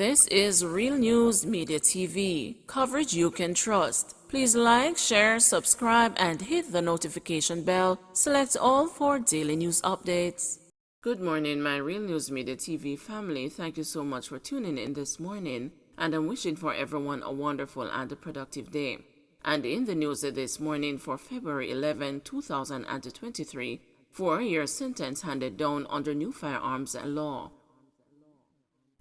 This is Real News Media TV, coverage you can trust. Please like, share, subscribe, and hit the notification bell. Select all for daily news updates. Good morning, my Real News Media TV family. Thank you so much for tuning in this morning, and I'm wishing for everyone a wonderful and a productive day. And in the news this morning for February 11, 2023, 4-year sentence handed down under new firearms law.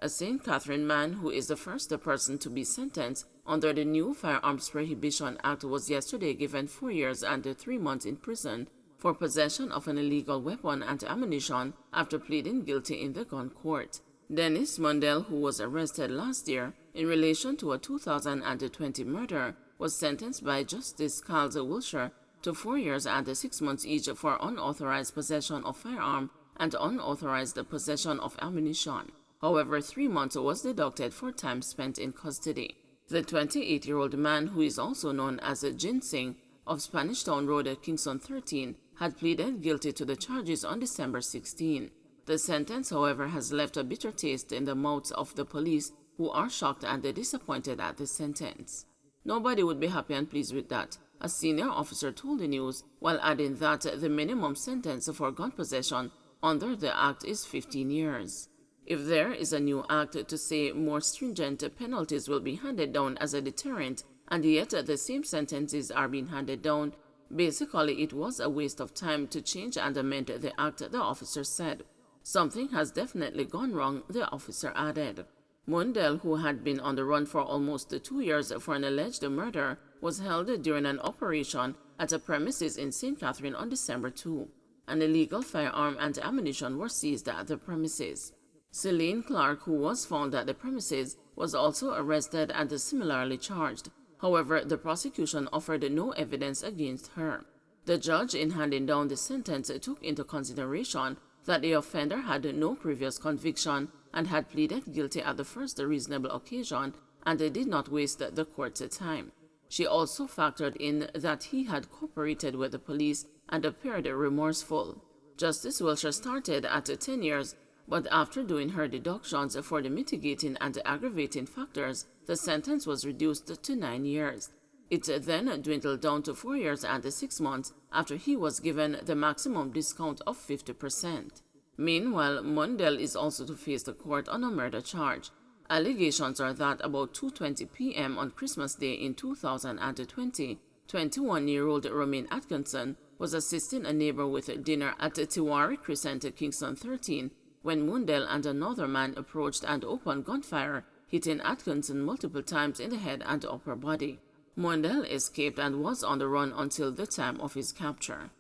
A St. Catherine man who is the first person to be sentenced under the new Firearms Prohibition Act was yesterday given 4 years and 3 months in prison for possession of an illegal weapon and ammunition after pleading guilty in the gun court. Dennis Mundell, who was arrested last year in relation to a 2020 murder, was sentenced by Justice Carl Wilshire to 4 years and 6 months each for unauthorized possession of firearm and unauthorized possession of ammunition. However, 3 months was deducted for time spent in custody. The 28-year-old man, who is also known as Ginseng of Spanish Town Road at Kingston 13, had pleaded guilty to the charges on December 16. The sentence, however, has left a bitter taste in the mouths of the police, who are shocked and disappointed at the sentence. Nobody would be happy and pleased with that, a senior officer told the news, while adding that the minimum sentence for gun possession under the Act is 15 years. If there is a new act to say more stringent penalties will be handed down as a deterrent, and yet the same sentences are being handed down, basically it was a waste of time to change and amend the act, the officer said. Something has definitely gone wrong, the officer added. Mundell, who had been on the run for almost 2 years for an alleged murder, was held during an operation at a premises in St. Catherine on December 2. An illegal firearm and ammunition were seized at the premises. Celine Clark, who was found at the premises, was also arrested and similarly charged. However, the prosecution offered no evidence against her. The judge, in handing down the sentence, took into consideration that the offender had no previous conviction and had pleaded guilty at the first reasonable occasion, and did not waste the court's time. She also factored in that he had cooperated with the police and appeared remorseful. Justice Wilshire started at 10 years, but after doing her deductions for the mitigating and aggravating factors, the sentence was reduced to 9 years. It then dwindled down to 4 years and 6 months after he was given the maximum discount of 50%. Meanwhile, Mundell is also to face the court on a murder charge. Allegations are that about 2:20 p.m. on Christmas Day in 2020, 21-year-old Romaine Atkinson was assisting a neighbor with dinner at Tiwari Crescent, Kingston 13, when Mundell and another man approached and opened gunfire, hitting Atkinson multiple times in the head and upper body. Mundell escaped and was on the run until the time of his capture.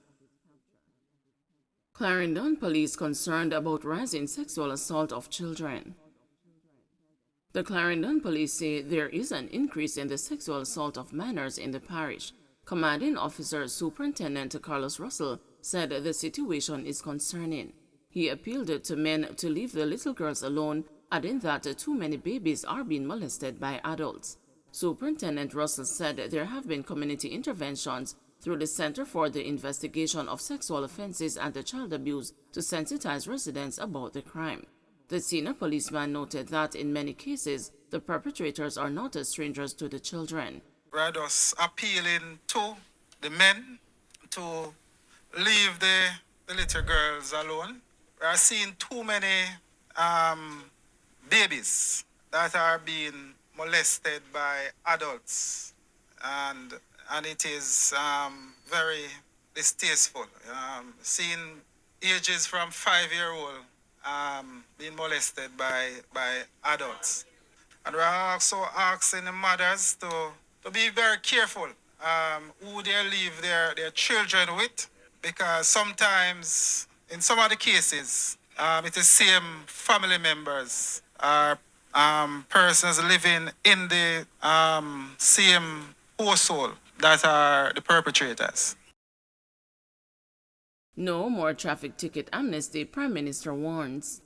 Clarendon police concerned about rising sexual assault of children. The Clarendon police say there is an increase in the sexual assault of minors in the parish. Commanding Officer Superintendent Carlos Russell said the situation is concerning. He appealed to men to leave the little girls alone, adding that too many babies are being molested by adults. Superintendent Russell said there have been community interventions through the Center for the Investigation of Sexual Offenses and Child Abuse to sensitize residents about the crime. The senior policeman noted that in many cases, the perpetrators are not strangers to the children. We're just appealing to the men to leave the little girls alone. We are seeing too many babies that are being molested by adults, and it is very distasteful. Seeing ages from 5-year-old being molested by adults, and we're also asking the mothers to be very careful who they leave their children with, because sometimes in some of the cases, it is same family members or persons living in the same household that are the perpetrators. No more traffic ticket amnesty, Prime Minister warns.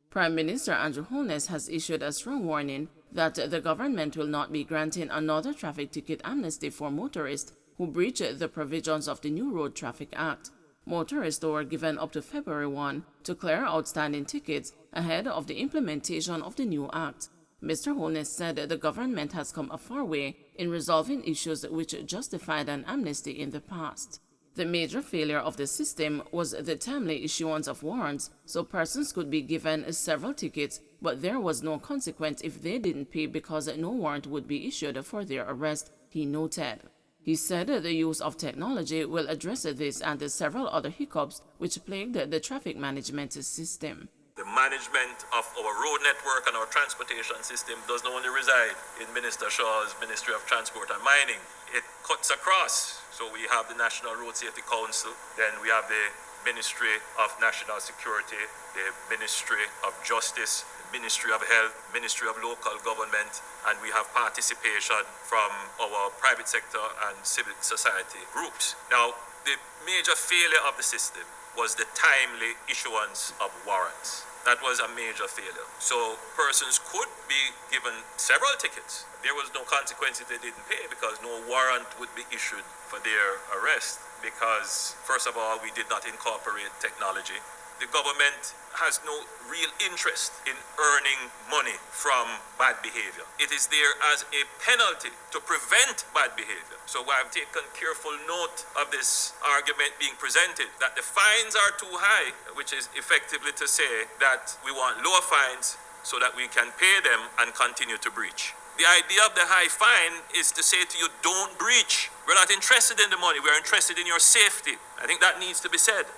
Prime Minister Andrew Holness has issued a strong warning that the government will not be granting another traffic ticket amnesty for motorists who breach the provisions of the new Road Traffic Act. Motorists were given up to February 1 to clear outstanding tickets ahead of the implementation of the new act. Mr. Holness said the government has come a far way in resolving issues which justified an amnesty in the past. The major failure of the system was the timely issuance of warrants, so persons could be given several tickets, but there was no consequence if they didn't pay because no warrant would be issued for their arrest, he noted. He said the use of technology will address this and several other hiccups which plagued the traffic management system. The management of our road network and our transportation system does not only reside in Minister Shaw's Ministry of Transport and Mining. It cuts across. So we have the National Road Safety Council, then we have the Ministry of National Security, the Ministry of Justice, the Ministry of Health, Ministry of Local Government, and we have participation from our private sector and civic society groups. Now, the major failure of the system was the timely issuance of warrants. That was a major failure. So persons could be given several tickets. There was no consequence if they didn't pay because no warrant would be issued for their arrest because, first of all, we did not incorporate technology. The government has no real interest in earning money from bad behavior. It is there as a penalty to prevent bad behavior. So I've taken careful note of this argument being presented that the fines are too high, which is effectively to say that we want lower fines so that we can pay them and continue to breach. The idea of the high fine is to say to you, don't breach. We're not interested in the money, we're interested in your safety. I think that needs to be said.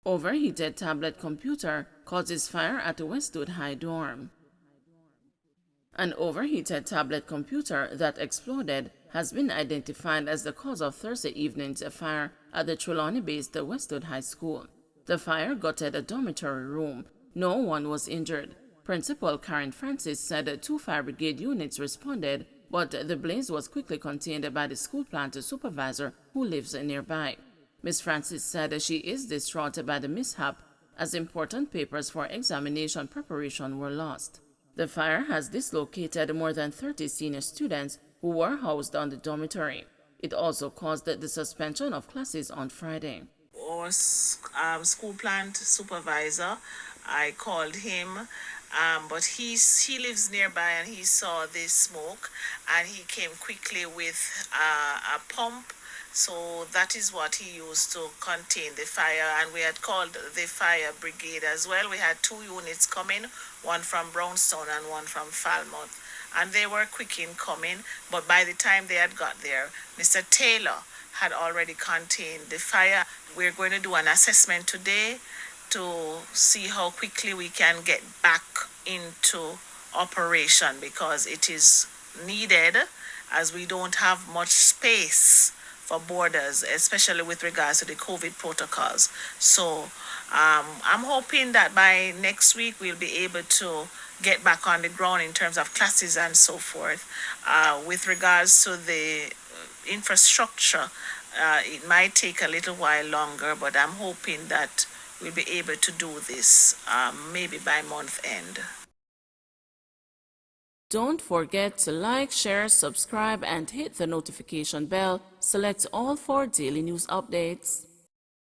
Overheated tablet computer causes fire at Westwood High dorm. An overheated tablet computer that exploded has been identified as the cause of Thursday evening's fire at the Trelawney-based Westwood High School. The fire gutted a dormitory room. No one was injured. Principal Karen Francis said 2 fire brigade units responded, but the blaze was quickly contained by the school plant supervisor who lives nearby. Ms. Francis said she is distraught by the mishap as important papers for examination preparation were lost. The fire has dislocated more than 30 senior students who were housed on the dormitory. It also caused the suspension of classes on Friday. Our school plant supervisor, I called him, but he lives nearby and he saw this smoke and he came quickly with a pump. So that is what he used to contain the fire, and we had called the fire brigade as well. We had 2 units coming, one from Brownstown and one from Falmouth, and they were quick in coming, but by the time they had got there, Mr. Taylor had already contained the fire. We're going to do an assessment today to see how quickly we can get back into operation because it is needed as we don't have much space for borders, especially with regards to the COVID protocols. So I'm hoping that by next week we'll be able to get back on the ground in terms of classes and so forth. With regards to the infrastructure, it might take a little while longer, but I'm hoping that we'll be able to do this maybe by month end. Don't forget to like, share, subscribe, and hit the notification bell. Select all for daily news updates.